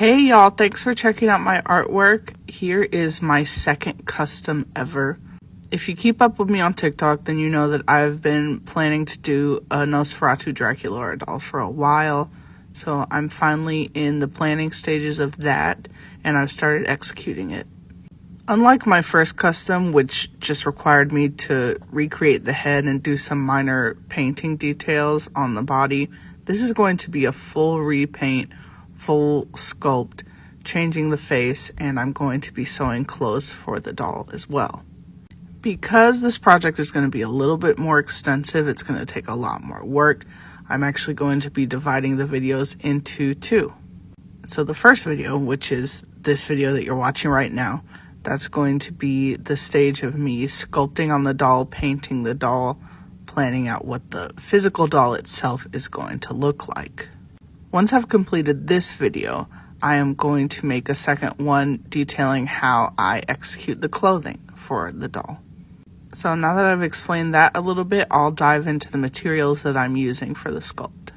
Hey y'all, thanks for checking out my artwork. Here is my second custom ever. If you keep up with me on TikTok, then you know that I've been planning to do a Nosferatu Draculaura doll for a while. So I'm finally in the planning stages of that, and I've started executing it. Unlike my first custom, which just required me to recreate the head and do some minor painting details on the body, this is going to be a full repaint, full sculpt, changing the face, and I'm going to be sewing clothes for the doll as well. Because this project is going to be a little bit more extensive, it's going to take a lot more work, I'm actually going to be dividing the videos into two. So the first video, which is this video that you're watching right now, that's going to be the stage of me sculpting on the doll, painting the doll, planning out what the physical doll itself is going to look like. Once I've completed this video, I am going to make a second one detailing how I execute the clothing for the doll. So now that I've explained that a little bit, I'll dive into the materials that I'm using for the sculpt.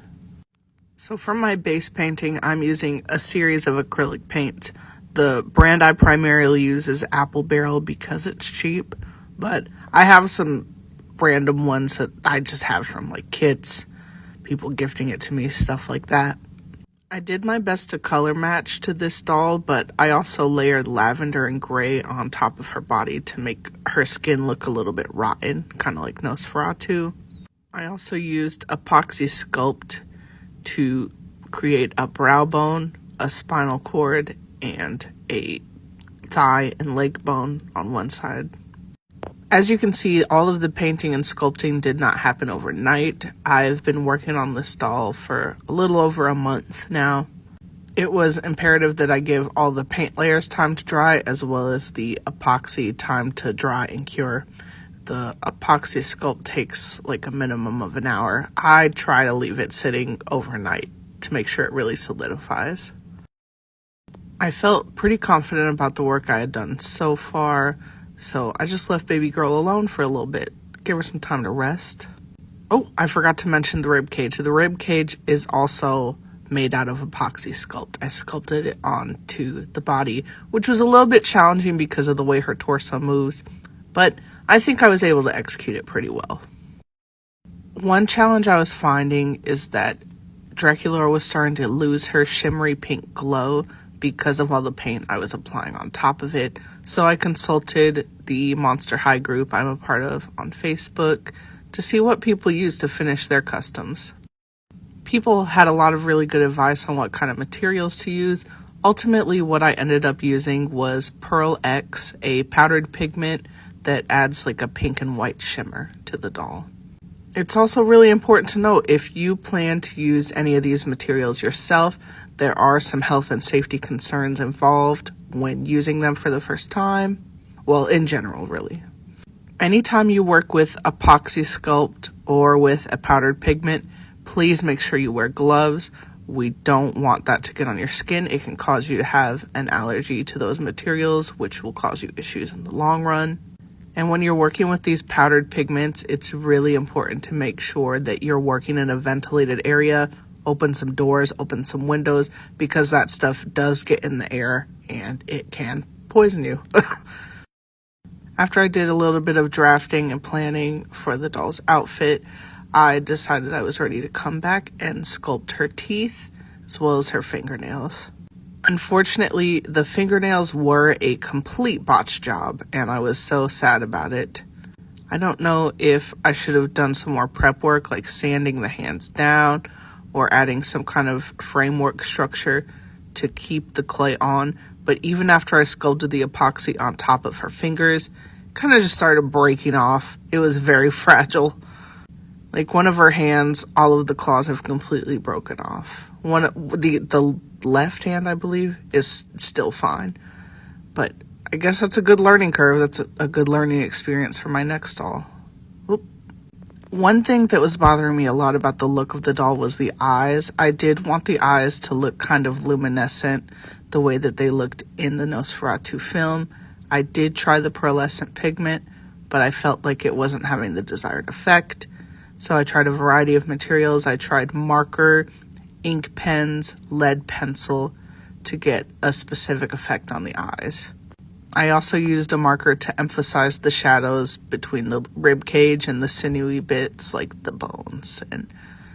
So for my base painting, I'm using a series of acrylic paints. The brand I primarily use is Apple Barrel because it's cheap, but I have some random ones that I just have from like kits, people gifting it to me, stuff like that. I did my best to color match to this doll, but I also layered lavender and gray on top of her body to make her skin look a little bit rotten, kind of like Nosferatu. I also used Apoxie Sculpt to create a brow bone, a spinal cord, and a thigh and leg bone on one side. As you can see, all of the painting and sculpting did not happen overnight. I've been working on this doll for a little over a month now. It was imperative that I give all the paint layers time to dry, as well as the epoxy time to dry and cure. The Apoxie Sculpt takes like a minimum of an hour. I try to leave it sitting overnight to make sure it really solidifies. I felt pretty confident about the work I had done so far, so I just left baby girl alone for a little bit, gave her some time to rest. Oh, I forgot to mention the rib cage. The rib cage is also made out of Apoxie Sculpt. I sculpted it onto the body, which was a little bit challenging because of the way her torso moves, but I think I was able to execute it pretty well. One challenge I was finding is that Draculaura was starting to lose her shimmery pink glow because of all the paint I was applying on top of it. So I consulted the Monster High group I'm a part of on Facebook to see what people use to finish their customs. People had a lot of really good advice on what kind of materials to use. Ultimately, what I ended up using was Pearl X, a powdered pigment that adds like a pink and white shimmer to the doll. It's also really important to note, if you plan to use any of these materials yourself, there are some health and safety concerns involved when using them for the first time. Well, in general, really. Anytime you work with Apoxie Sculpt or with a powdered pigment, please make sure you wear gloves. We don't want that to get on your skin. It can cause you to have an allergy to those materials, which will cause you issues in the long run. And when you're working with these powdered pigments, it's really important to make sure that you're working in a ventilated area. Open some doors, open some windows, because that stuff does get in the air and it can poison you. After I did a little bit of drafting and planning for the doll's outfit, I decided I was ready to come back and sculpt her teeth as well as her fingernails. Unfortunately, the fingernails were a complete botch job, and I was so sad about it. I don't know if I should have done some more prep work, like sanding the hands down or adding some kind of framework structure to keep the clay on, but even after I sculpted the epoxy on top of her fingers, it kind of just started breaking off. It was very fragile. Like one of her hands, all of the claws have completely broken off. The left hand, I believe, is still fine. But I guess that's a good learning curve. That's a good learning experience for my next doll. Oop. One thing that was bothering me a lot about the look of the doll was the eyes. I did want the eyes to look kind of luminescent, the way that they looked in the Nosferatu film. I did try the pearlescent pigment, but I felt like it wasn't having the desired effect. So I tried a variety of materials. I tried marker, ink pens, lead pencil to get a specific effect on the eyes. I also used a marker to emphasize the shadows between the rib cage and the sinewy bits, like the bones and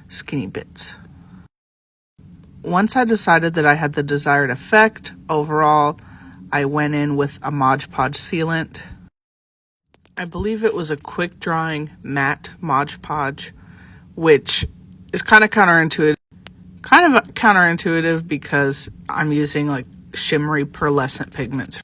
skinny bits. Once I decided that I had the desired effect overall, I went in with a Mod Podge sealant. I believe it was a quick drying matte Mod Podge, which is kind of counterintuitive because I'm using like shimmery pearlescent pigments.